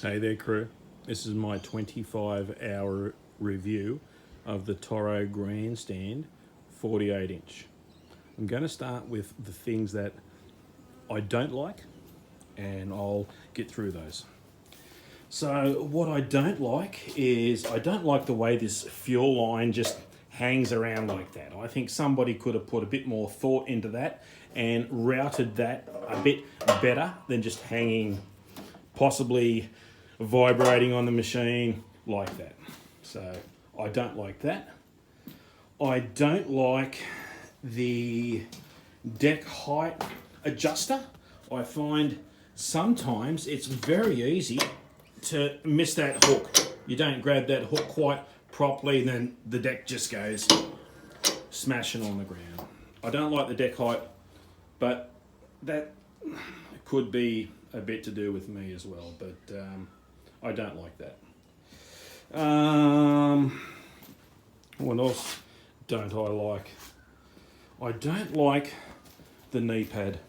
Hey there, crew. This is my 25-hour review of the Toro Grandstand 48-inch. I'm going to start with the things that I don't like, and I'll get through those. So what I don't like is I don't like the way this fuel line just hangs around like that. I think somebody could have put a bit more thought into that and routed that a bit better than just hanging, possibly vibrating on the machine like that. So I don't like that. I don't like the deck height adjuster. I find sometimes it's very easy to miss that hook. You don't grab that hook quite properly, then the deck just goes smashing on the ground. I don't like the deck height, but that could be a bit to do with me as well, but I don't like that. What else don't I like? I don't like the knee pad.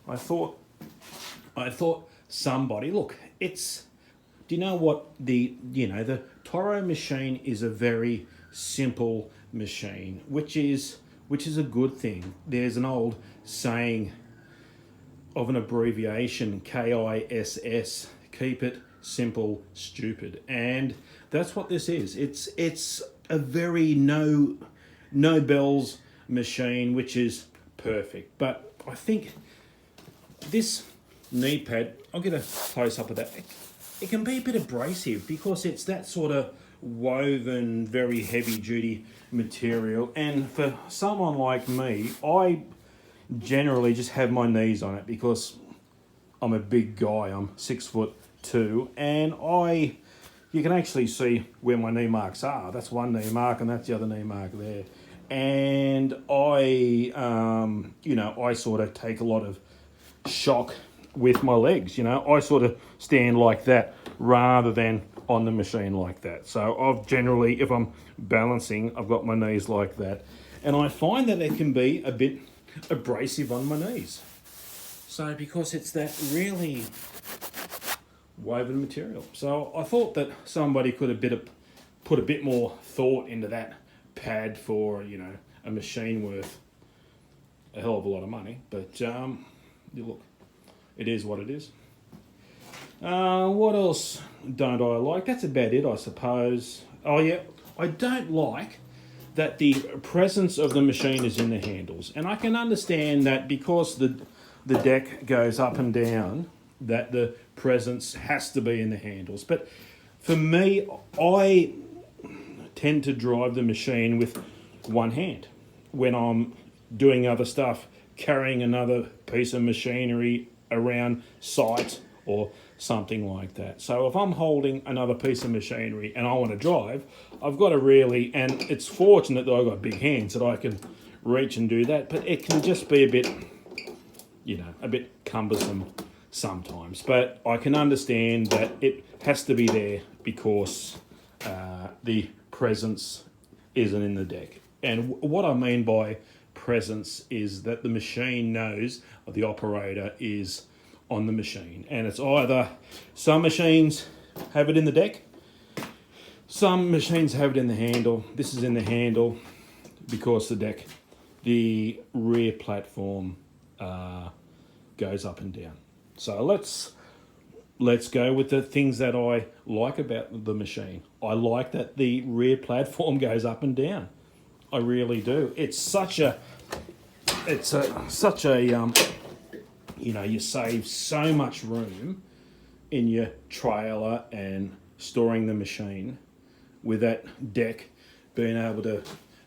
I thought somebody, look, it's, do you know what the Toro machine is a very simple machine, which is a good thing. There's an old saying of an abbreviation, KISS, keep it simple, stupid. And that's what this is. It's a very no bells machine, which is perfect. But I think this knee pad, I'll get a close up of that. It can be a bit abrasive because it's that sort of woven, very heavy duty material. And for someone like me, I generally just have my knees on it because I'm a big guy. I'm 6'2", and you can actually see where my knee marks are. That's one knee mark, and that's the other knee mark there. And I sort of take a lot of shock with my legs. I sort of stand like that rather than on the machine like that. So I've generally, if I'm balancing, I've got my knees like that, and I find that it can be a bit abrasive on my knees. So because it's that really woven material. So I thought that somebody could have put a bit more thought into that pad for, a machine worth a hell of a lot of money. But look, it is what it is. What else don't I like? That's about it, I suppose. Oh yeah, I don't like that the presence of the machine is in the handles. And I can understand that because the deck goes up and down, that the presence has to be in the handles. But for me, I tend to drive the machine with one hand when I'm doing other stuff, carrying another piece of machinery around site or something like that. So if I'm holding another piece of machinery and I want to drive, I've got to really, and it's fortunate that I've got big hands that I can reach and do that, but it can just be a bit cumbersome sometimes. But I can understand that it has to be there because the presence isn't in the deck. And what I mean by presence is that the machine knows the operator is on the machine, and it's either some machines have it in the deck, some machines have it in the handle. This is in the handle because the rear platform goes up and down. So let's go with the things that I like about the machine. I like that the rear platform goes up and down. I really do. It's such a you save so much room in your trailer and storing the machine with that deck being able to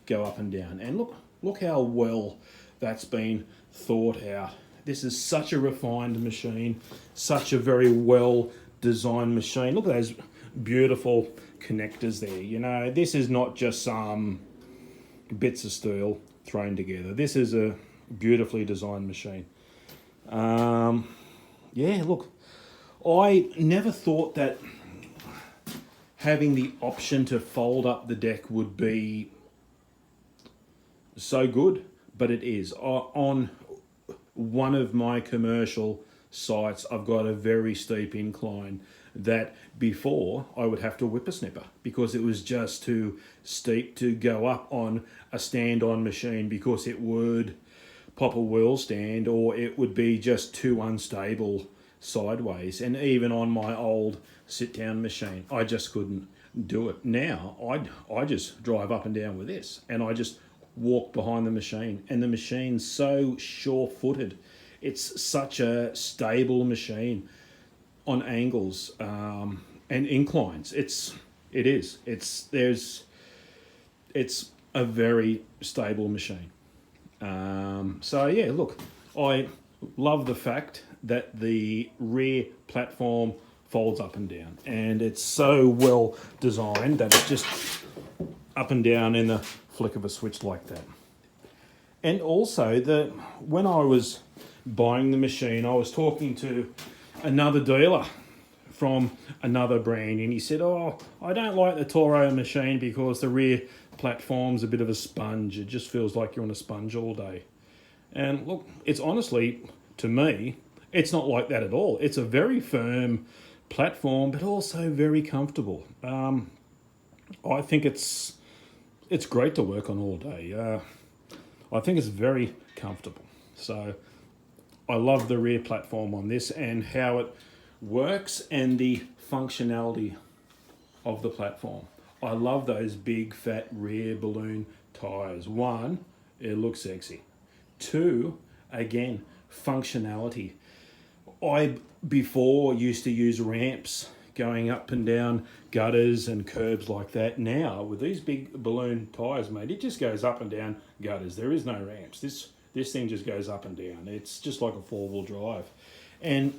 go up and down. And look how well that's been thought out. This is such a refined machine, such a very well designed machine. Look at those beautiful connectors there. This is not just some bits of steel thrown together. This is a beautifully designed machine. Look, I never thought that having the option to fold up the deck would be so good, but it is. On one of my commercial sites, I've got a very steep incline that before I would have to whippersnipper because it was just too steep to go up on a stand-on machine because it would pop a wheel stand or it would be just too unstable sideways. And even on my old sit-down machine, I just couldn't do it. Now I just drive up and down with this, and I just walk behind the machine, and the machine's so sure-footed. It's such a stable machine on angles and inclines. It's a very stable machine. So yeah, look, I love the fact that the rear platform folds up and down, and it's so well designed that it's just up and down in the flick of a switch like that. And also, when I was buying the machine, I was talking to another dealer from another brand, and he said, "Oh, I don't like the Toro machine because the rear platform's a bit of a sponge. It just feels like you're on a sponge all day." And look, it's honestly, to me, it's not like that at all. It's a very firm platform, but also very comfortable. I think it's great to work on all day. I think it's very comfortable. So I love the rear platform on this and how it works and the functionality of the platform. I love those big fat rear balloon tires. One, it looks sexy. Two, again, functionality. I before used to use ramps going up and down gutters and curbs like that. Now with these big balloon tires, mate, it just goes up and down gutters. There is no ramps. This thing just goes up and down. It's just like a four-wheel drive. And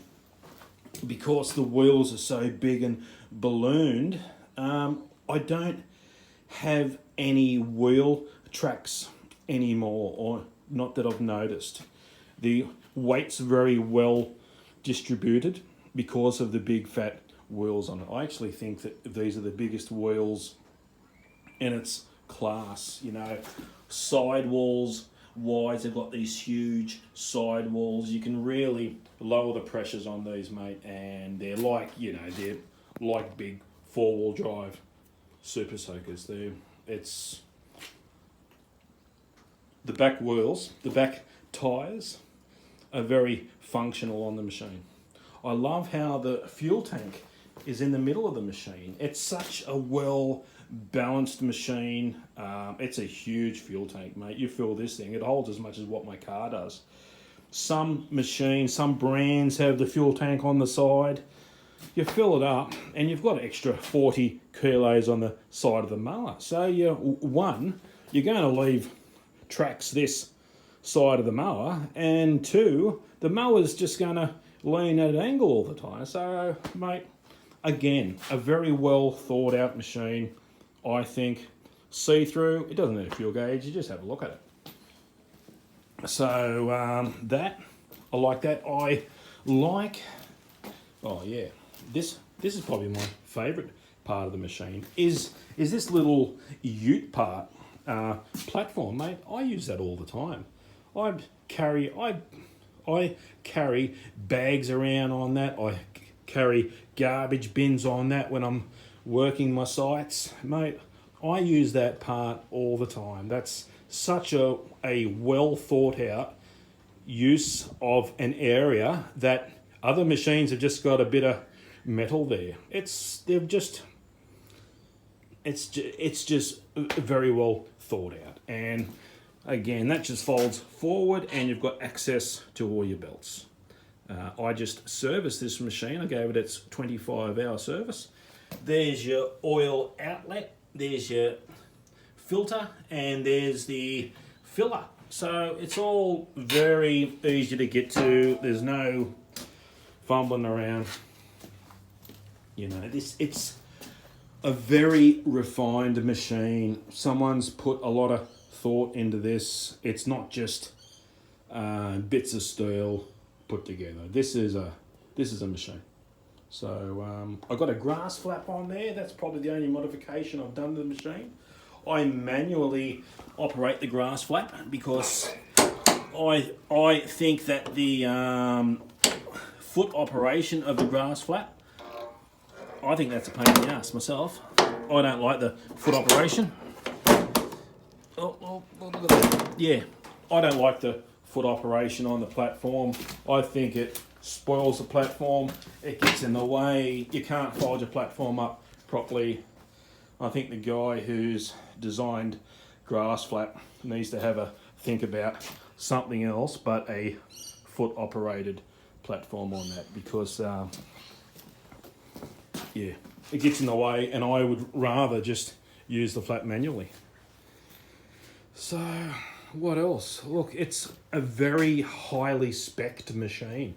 because the wheels are so big and ballooned, I don't have any wheel tracks anymore, or not that I've noticed. The weight's very well distributed because of the big fat wheels on it. I actually think that these are the biggest wheels in its class. You know, sidewalls wise, they've got these huge sidewalls. You can really lower the pressures on these, mate, and they're like big four-wheel drive super soakers. It's the back wheels, the back tires are very functional on the machine. I love how the fuel tank is in the middle of the machine. It's such a well balanced machine. It's a huge fuel tank, mate. You fill this thing, it holds as much as what my car does. Some machines, some brands have the fuel tank on the side. You fill it up and you've got extra 40 kilos on the side of the mower. So you're going to leave tracks this side of the mower, and two, the mower's just going to lean at an angle all the time. So, mate, again, a very well thought out machine. I think see-through, it doesn't need a fuel gauge, you just have a look at it. So I like that. This is probably my favourite part of the machine is this little ute part platform, mate. I use that all the time. I carry bags around on that. I carry garbage bins on that when I'm working my sites, mate. I use that part all the time. That's such a well thought out use of an area that other machines have just got a bit of metal there. It's just very well thought out. And again, that just folds forward and you've got access to all your belts. I just serviced this machine. I gave it its 25-hour service. There's your oil outlet, there's your filter, and there's the filler. So it's all very easy to get to. There's no fumbling around. You know, it's a very refined machine. Someone's put a lot of thought into this. It's not just bits of steel put together. This is a machine. So I've got a grass flap on there. That's probably the only modification I've done to the machine. I manually operate the grass flap because I think that the foot operation of the grass flat. I think that's a pain in the ass myself. I don't like the foot operation. Yeah, I don't like the foot operation on the platform. I think it spoils the platform. It gets in the way. You can't fold your platform up properly. I think the guy who's designed grass flat needs to have a think about something else but a foot operated platform on that, because yeah, it gets in the way, and I would rather just use the flat manually. So what else? Look, it's a very highly spec'd machine.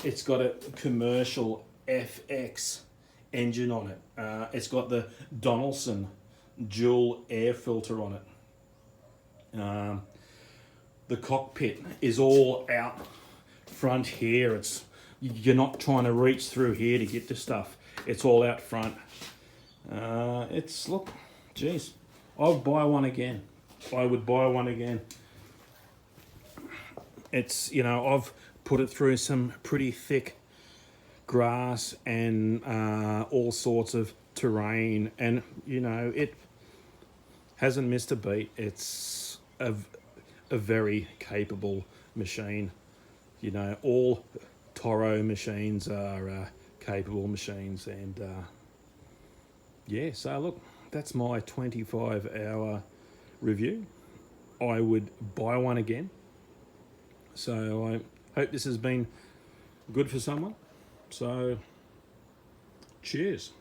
It's got a commercial FX engine on it. It's got the Donaldson dual air filter on it. The cockpit is all out front here. You're not trying to reach through here to get to stuff. It's all out front. Look, geez, I'll buy one again. I would buy one again. I've put it through some pretty thick grass and all sorts of terrain, and it hasn't missed a beat. It's a very capable machine. All Toro machines are capable machines, and yeah, so look, that's my 25-hour review. I would buy one again. So I hope this has been good for someone. So cheers.